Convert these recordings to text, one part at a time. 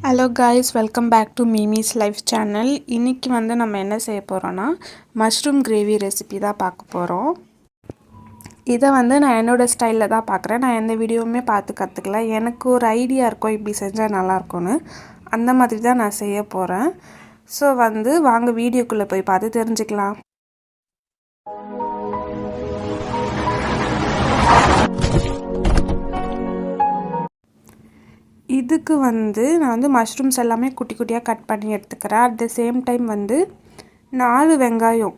Hello guys, welcome back to Meemis life channel. இன்றைக்கி வந்து நம்ம என்ன செய்ய போகிறோன்னா மஷ்ரூம் கிரேவி ரெசிபி தான் பார்க்க போகிறோம். இதை வந்து நான் என்னோடய ஸ்டைலில் தான் பார்க்குறேன். நான் எந்த வீடியோவுமே பார்த்து கற்றுக்கல. எனக்கு ஒரு ஐடியா இருக்கும் இப்படி செஞ்சால் நல்லாயிருக்கும்னு. அந்த மாதிரி தான் நான் செய்ய போகிறேன். ஸோ வந்து வாங்க வீடியோக்குள்ளே போய் பார்த்து தெரிஞ்சுக்கலாம். இதுக்கு வந்து நான் வந்து மஷ்ரூம்ஸ் எல்லாமே குட்டி குட்டியாக கட் பண்ணி எடுத்துக்கிறேன். அட் த சேம் டைம் வந்து 4 வெங்காயம்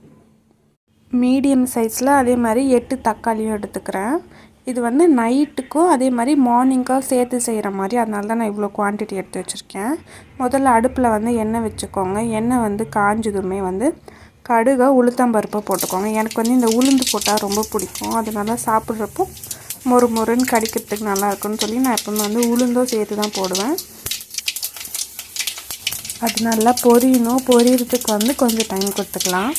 மீடியம் சைஸில், அதே மாதிரி 8 தக்காளியும் எடுத்துக்கிறேன். இது வந்து நைட்டுக்கும் அதே மாதிரி மார்னிங்காக சேர்த்து செய்கிற மாதிரி, அதனால தான் நான் இவ்வளோ குவான்டிட்டி எடுத்து வச்சுருக்கேன். முதல்ல அடுப்பில் வந்து எண்ணெய் வச்சுக்கோங்க. எண்ணெய் வந்து காஞ்சதுமே வந்து கடுகை உளுத்தம்பருப்பை போட்டுக்கோங்க. எனக்கு வந்து இந்த உளுந்து போட்டால் ரொம்ப பிடிக்கும். அதனால சாப்பிட்றப்போ மொறு மொறுன்னு கடிக்கிறதுக்கு நல்லாயிருக்குன்னு சொல்லி நான் எப்பவுமே வந்து உளுந்தும் சேர்த்து தான் போடுவேன். அது நல்லா பொரியணும். பொரியறதுக்கு வந்து கொஞ்சம் டைம் கொடுத்துக்கலாம்.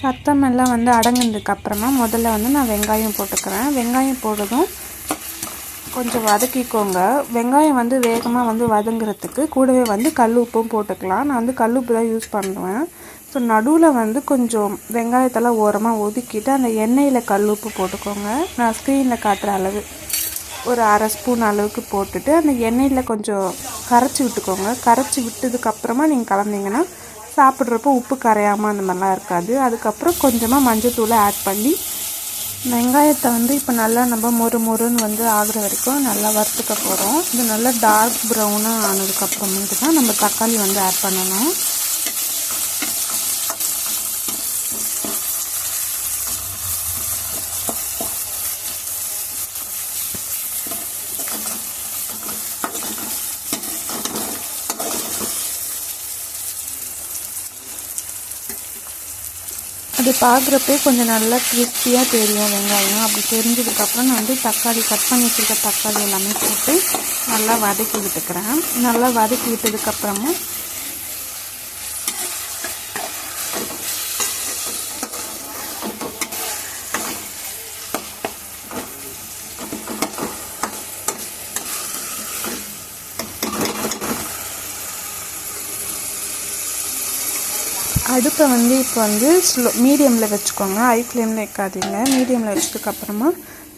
சத்தமெல்லாம் வந்து அடங்கினதுக்கப்புறமா முதல்ல வந்து நான் வெங்காயம் போட்டுக்கிறேன். வெங்காயம் போடுறதும் கொஞ்சம் வதக்கிக்கோங்க. வெங்காயம் வந்து வேகமாக வந்து வதங்குறதுக்கு கூடவே வந்து கல் உப்பும் போட்டுக்கலாம். நான் வந்து கல் உப்பு தான் யூஸ் பண்ணுவேன். ஸோ நடுவில் வந்து கொஞ்சம் வெங்காயத்தெல்லாம் ஓரமாக ஒதுக்கிட்டு அந்த எண்ணெயில் கல் உப்பு போட்டுக்கோங்க. நான் ஸ்க்ரீனில் காட்டுற அளவு ஒரு அரை ஸ்பூன் அளவுக்கு போட்டுட்டு அந்த எண்ணெயில் கொஞ்சம் கரைச்சி விட்டுக்கோங்க. கரைச்சி விட்டதுக்கப்புறமா நீங்கள் கலந்தீங்கன்னா சாப்பிட்றப்போ உப்பு கரையாமல் அந்த மாதிரிலாம் இருக்காது. அதுக்கப்புறம் கொஞ்சமாக மஞ்சத்தூளை ஆட் பண்ணி வெங்காயத்தை வந்து இப்போ நல்லா நம்ம மொறு மொறுன்னு வந்து ஆகிற வரைக்கும் நல்லா வறுத்துக்க போகிறோம். இது நல்லா டார்க் ப்ரௌனாக ஆனதுக்கப்புறமேட்டு தான் நம்ம தக்காளி வந்து ஆட் பண்ணணும். அது பார்க்குறப்பே கொஞ்சம் நல்லா கிறிஸ்பியாக தெரியும் வெங்காயம். அப்படி தெரிஞ்சதுக்கப்புறம் நான் வந்து தக்காளி கட் பண்ணி வச்சுருக்க தக்காளி எல்லாமே போட்டு நல்லா வதக்கி விட்டுக்கிறேன். நல்லா வதக்கி விட்டதுக்கப்புறமா அடுப்பை வந்து இப்போ வந்து மீடியமில் வச்சுக்கோங்க. ஹை ஃப்ளேமில் வைக்காதீங்க. மீடியமில் வச்சதுக்கப்புறமா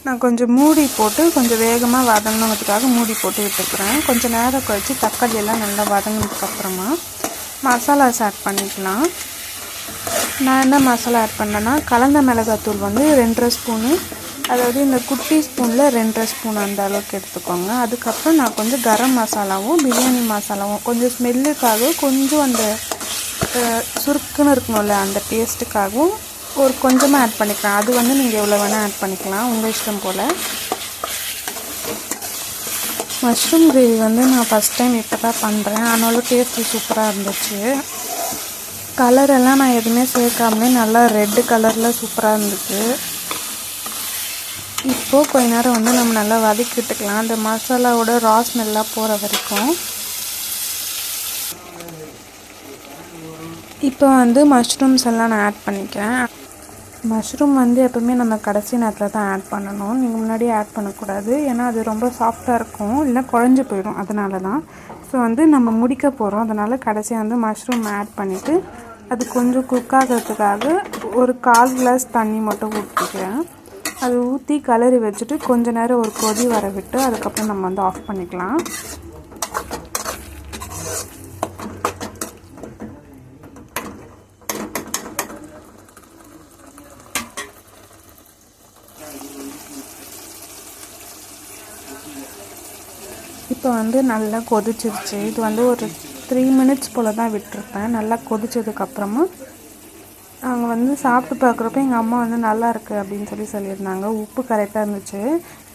நான் கொஞ்சம் மூடி போட்டு கொஞ்சம் வேகமாக வதங்கணுங்கிறதுக்காக மூடி போட்டு விட்டுக்கிறேன். கொஞ்சம் நேரம் கழித்து தக்காளி எல்லாம் நல்லா வதங்கினதுக்கப்புறமா மசாலாஸ் ஆட் பண்ணிக்கலாம். நான் என்ன மசாலா ஆட் பண்ணேன்னா கலந்த மிளகாத்தூள் வந்து 2.5 ஸ்பூனு, அதாவது இந்த குட்டி ஸ்பூனில் 2.5 ஸ்பூன் அந்த அளவுக்கு எடுத்துக்கோங்க. அதுக்கப்புறம் நான் கொஞ்சம் கரம் மசாலாவும் பிரியாணி மசாலாவும் கொஞ்சம் ஸ்மெல்லுக்காக கொஞ்சம் அந்த சுருக்குன்னு இருக்கணும்ல அந்த டேஸ்ட்டுக்காகவும் ஒரு கொஞ்சமாக ஆட் பண்ணிக்கலாம். அது வந்து நீங்கள் எவ்வளோ வேணால் ஆட் பண்ணிக்கலாம், உங்கள் இஷ்டம் போல். மஷ்ரூம் கிரேவி வந்து நான் ஃபஸ்ட் டைம் இப்போ தான் பண்ணுறேன். ஆனாலும் டேஸ்ட்டு சூப்பராக இருந்துச்சு. கலரெல்லாம் நான் எதுவுமே சேர்க்காமலே நல்லா ரெட்டு கலரில் சூப்பராக இருந்துச்சு. இப்போது கொஞ்ச நேரம் வந்து நம்ம நல்லா வதக்கிட்டுக்கலாம், அந்த மசாலாவோட ரா ஸ்மெல்லாம் போகிற வரைக்கும். இப்போ வந்து மஷ்ரூம்ஸ் எல்லாம் நான் ஆட் பண்ணிக்கிறேன். மஷ்ரூம் வந்து எப்போவுமே நம்ம கடைசி நேரத்தில் தான் ஆட் பண்ணணும். நீங்கள் முன்னாடியே ஆட் பண்ணக்கூடாது. ஏன்னா அது ரொம்ப சாஃப்டாக இருக்கும், இல்லை குழஞ்சி போயிடும். அதனால தான். ஸோ வந்து நம்ம முடிக்க போகிறோம். அதனால் கடைசியாக வந்து மஷ்ரூம் ஆட் பண்ணிவிட்டு அது கொஞ்சம் குக் ஆகிறதுக்காக ஒரு 1/4 கிளாஸ் தண்ணி மட்டும் ஊற்றிக்கிறேன். அது ஊற்றி கலரி வச்சுட்டு கொஞ்சம் நேரம் ஒரு கொதி வர விட்டு அதுக்கப்புறம் நம்ம வந்து ஆஃப் பண்ணிக்கலாம். இப்போ வந்து நல்லா கொதிச்சிருச்சு. இது வந்து ஒரு 3 மினிட்ஸ் போல் தான் விட்டுருப்பேன். நல்லா கொதிச்சதுக்கப்புறமா நாங்கள் வந்து சாப்பிட்டு பார்க்குறப்ப எங்கள் அம்மா வந்து நல்லா இருக்குது அப்படின்னு சொல்லியிருந்தாங்க. உப்பு கரெக்டாக இருந்துச்சு.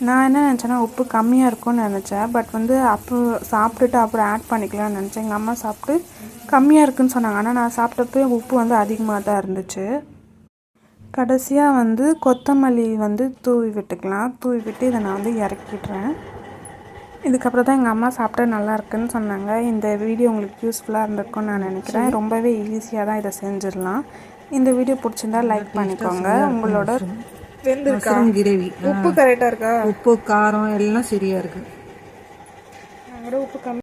நான் என்ன நினச்சேன்னா உப்பு கம்மியாக இருக்கும்னு நினச்சேன். பட் வந்து அப்போ சாப்பிட்டுட்டு அப்புறம் ஆட் பண்ணிக்கலாம்னு நினச்சேன். எங்கள் அம்மா சாப்பிட்டு கம்மியாக இருக்குதுன்னு சொன்னாங்க. ஆனால் நான் சாப்பிட்டப்போ உப்பு வந்து அதிகமாக தான் இருந்துச்சு. கடைசியாக வந்து கொத்தமல்லி வந்து தூவி விட்டுக்கலாம். தூவி விட்டு இதை நான் வந்து இறக்கிடுறேன். இதுக்கப்புறம் தான் எங்கள் அம்மா சாப்பிட்டா நல்லா இருக்குன்னு சொன்னாங்க. இந்த வீடியோ உங்களுக்கு யூஸ்ஃபுல்லாக இருந்திருக்கும்னு நான் நினைக்கிறேன். ரொம்பவே ஈஸியாக தான் இதை செஞ்சிடலாம். இந்த வீடியோ பிடிச்சிருந்தா லைக் பண்ணிக்கோங்க. உங்களோட வெந்திருக்கா கிரேவி உப்பு கரெக்டாக இருக்கா? உப்பு காரம் எல்லாம் சரியா இருக்கு. உப்பு கம்மி